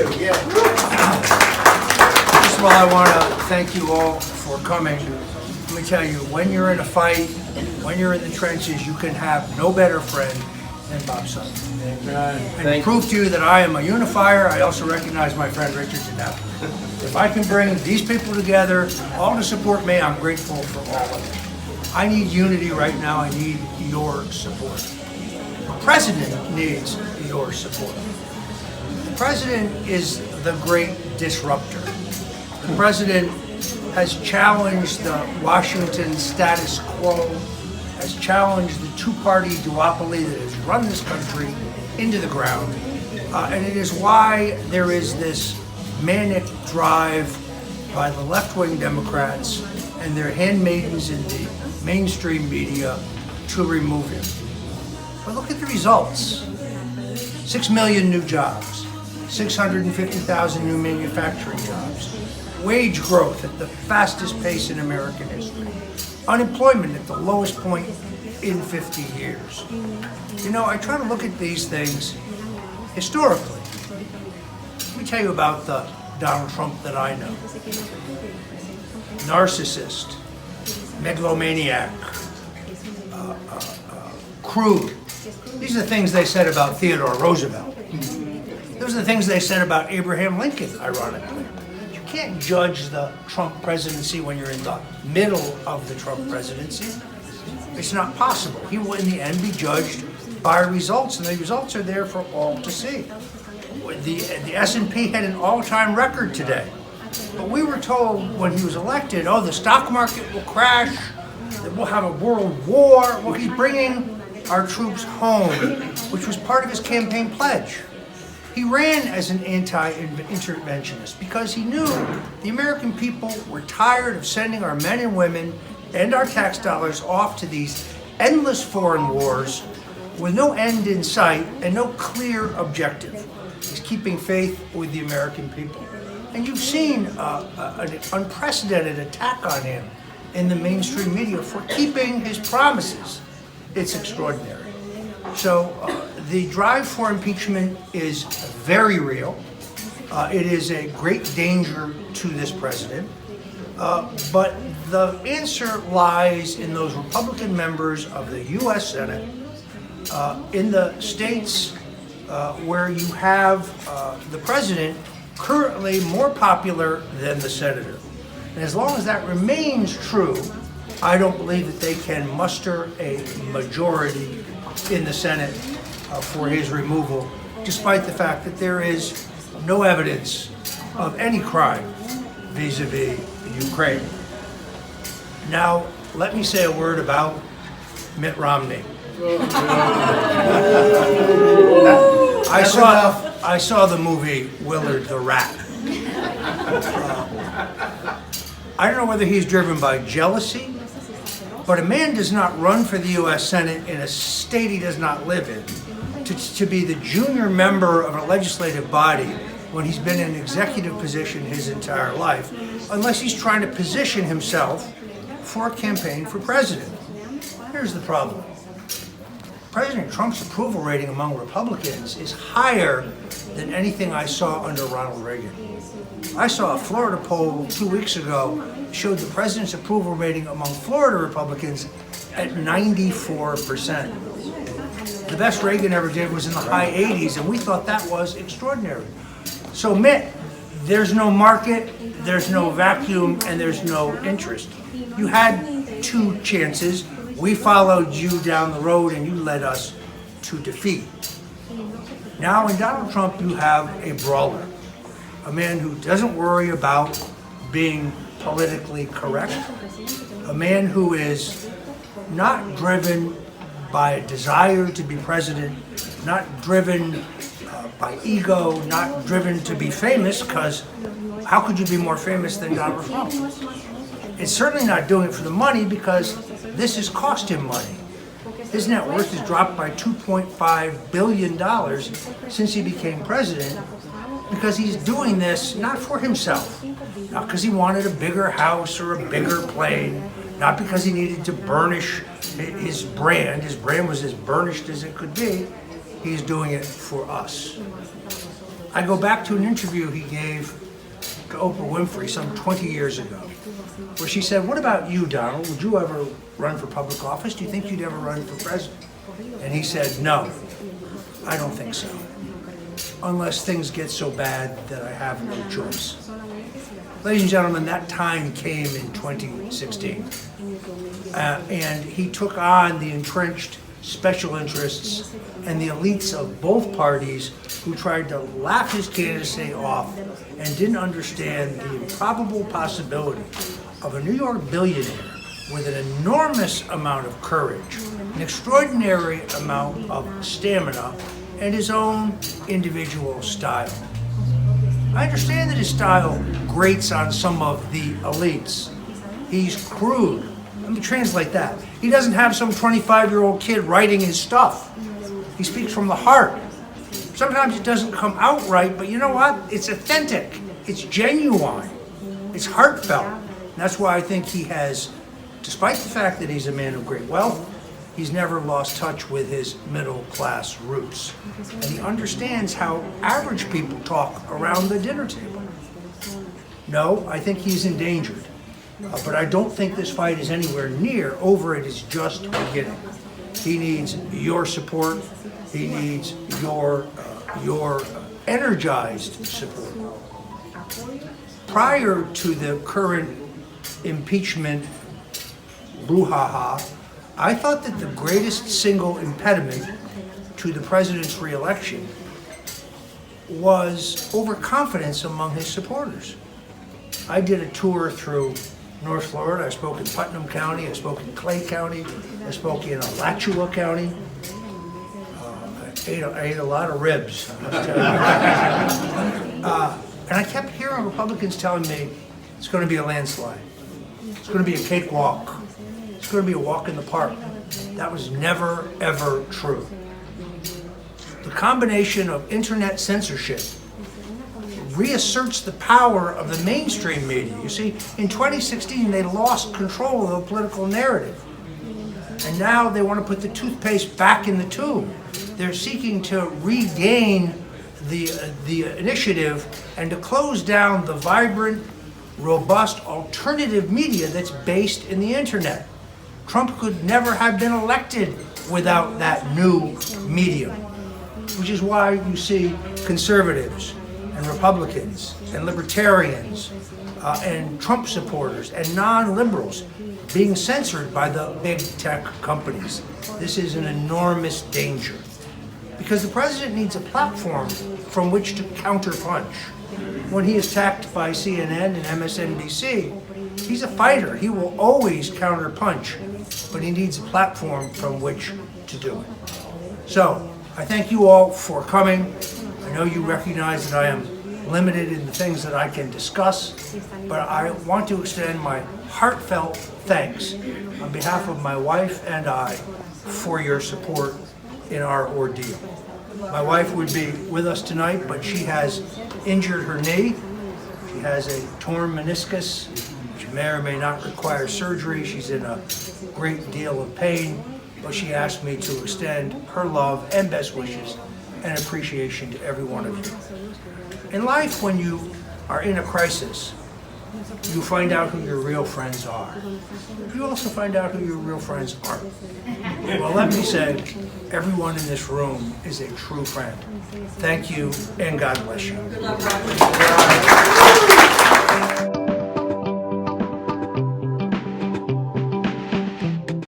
you. Yeah. First of all, I want to thank you all for coming. Let me tell you, when you're in a fight, when you're in the trenches, you can have no better friend than Bob Sutton. And to prove to you that I am a unifier, I also recognize my friend Richard Janelle. If I can bring these people together, all to support me, I'm grateful for all of it. I need unity right now. I need your support. The president needs your support. The president is the great disruptor. The president has challenged the Washington status quo, has challenged the two-party duopoly that has run this country into the ground. And it is why there is this manic drive by the left-wing Democrats and their handmaidens in the mainstream media to remove him. But look at the results. 6 million new jobs, 650,000 new manufacturing jobs, wage growth at the fastest pace in American history, unemployment at the lowest point in 50 years. You know, I try to look at these things historically. Let me tell you about the Donald Trump that I know. Narcissist, megalomaniac, crude. These are the things they said about Theodore Roosevelt. Those are the things they said about Abraham Lincoln, ironically. You can't judge the Trump presidency when you're in the middle of the Trump presidency. It's not possible. He will, in the end, be judged by results, and the results are there for all to see. The S&P had an all-time record today. But we were told when he was elected, oh, the stock market will crash, that we'll have a world war. Well, he's bringing our troops home, which was part of his campaign pledge. He ran as an anti-interventionist because he knew the American people were tired of sending our men and women and our tax dollars off to these endless foreign wars with no end in sight and no clear objective. He's keeping faith with the American people. And you've seen an unprecedented attack on him in the mainstream media for keeping his promises. It's extraordinary. So the drive for impeachment is very real. It is a great danger to this president. But the answer lies in those Republican members of the U.S. Senate, in the states where you have the president currently more popular than the senator. And as long as that remains true, I don't believe that they can muster a majority in the Senate for his removal, despite the fact that there is no evidence of any crime vis-a-vis Ukraine. Now, let me say a word about Mitt Romney. I saw the movie Willard the Rat. I don't know whether he's driven by jealousy, but a man does not run for the U.S. Senate in a state he does not live in to be the junior member of a legislative body when he's been in an executive position his entire life, unless he's trying to position himself for a campaign for president. Here's the problem. President Trump's approval rating among Republicans is higher than anything I saw under Ronald Reagan. I saw a Florida poll 2 weeks ago showed the president's approval rating among Florida Republicans at 94%. The best Reagan ever did was in the high 80s, and we thought that was extraordinary. So Mitt, there's no market, there's no vacuum, and there's no interest. You had 2 chances. We followed you down the road and you led us to defeat. Now in Donald Trump you have a brawler, a man who doesn't worry about being politically correct, a man who is not driven by a desire to be president, not driven by ego, not driven to be famous, because how could you be more famous than Donald Trump? It's certainly not doing it for the money, because this has cost him money. His net worth has dropped by $2.5 billion since he became president, because he's doing this not for himself, not because he wanted a bigger house or a bigger plane, not because he needed to burnish his brand. His brand was as burnished as it could be. He's doing it for us. I go back to an interview he gave to Oprah Winfrey some 20 years ago, where she said, "What about you, Donald? Would you ever run for public office? Do you think you'd ever run for president?" And he said, "No, I don't think so, unless things get so bad that I have no choice." Ladies and gentlemen, that time came in 2016. And he took on the entrenched special interests and the elites of both parties who tried to laugh his candidacy off and didn't understand the improbable possibility of a New York billionaire with an enormous amount of courage, an extraordinary amount of stamina, and his own individual style. I understand that his style grates on some of the elites. He's crude. Let me translate that. He doesn't have some 25-year-old kid writing his stuff. He speaks from the heart. Sometimes it doesn't come out right, but you know what? It's authentic. It's genuine. It's heartfelt. And that's why I think he has, despite the fact that he's a man of great wealth, he's never lost touch with his middle-class roots. And he understands how average people talk around the dinner table. No, I think he's endangered. But I don't think this fight is anywhere near over. It is just beginning. He needs your support. He needs your energized support. Prior to the current impeachment brouhaha, I thought that the greatest single impediment to the president's reelection was overconfidence among his supporters. I did a tour through North Florida. I spoke in Putnam County, I spoke in Clay County, I spoke in Alachua County. I ate a lot of ribs, I must tell you. And I kept hearing Republicans telling me it's going to be a landslide. It's going to be a cakewalk. It's going to be a walk in the park. That was never, ever true. The combination of internet censorship reasserts the power of the mainstream media. You see, in 2016, they lost control of the political narrative. And now they want to put the toothpaste back in the tube. They're seeking to regain the initiative and to close down the vibrant, robust alternative media that's based in the internet. Trump could never have been elected without that new medium, which is why you see conservatives and Republicans and libertarians and Trump supporters and non-liberals being censored by the big tech companies. This is an enormous danger because the president needs a platform from which to counterpunch. When he is attacked by CNN and MSNBC, he's a fighter. He will always counterpunch, but he needs a platform from which to do it. So, I thank you all for coming. I know you recognize that I am limited in the things that I can discuss, but I want to extend my heartfelt thanks on behalf of my wife and I for your support in our ordeal. My wife would be with us tonight, but she has injured her knee. She has a torn meniscus. She may or may not require surgery. She's in a great deal of pain, but she asked me to extend her love and best wishes and appreciation to every one of you. In life, when you are in a crisis, you find out who your real friends are. You also find out who your real friends aren't. Well, let me say, everyone in this room is a true friend. Thank you, and God bless you.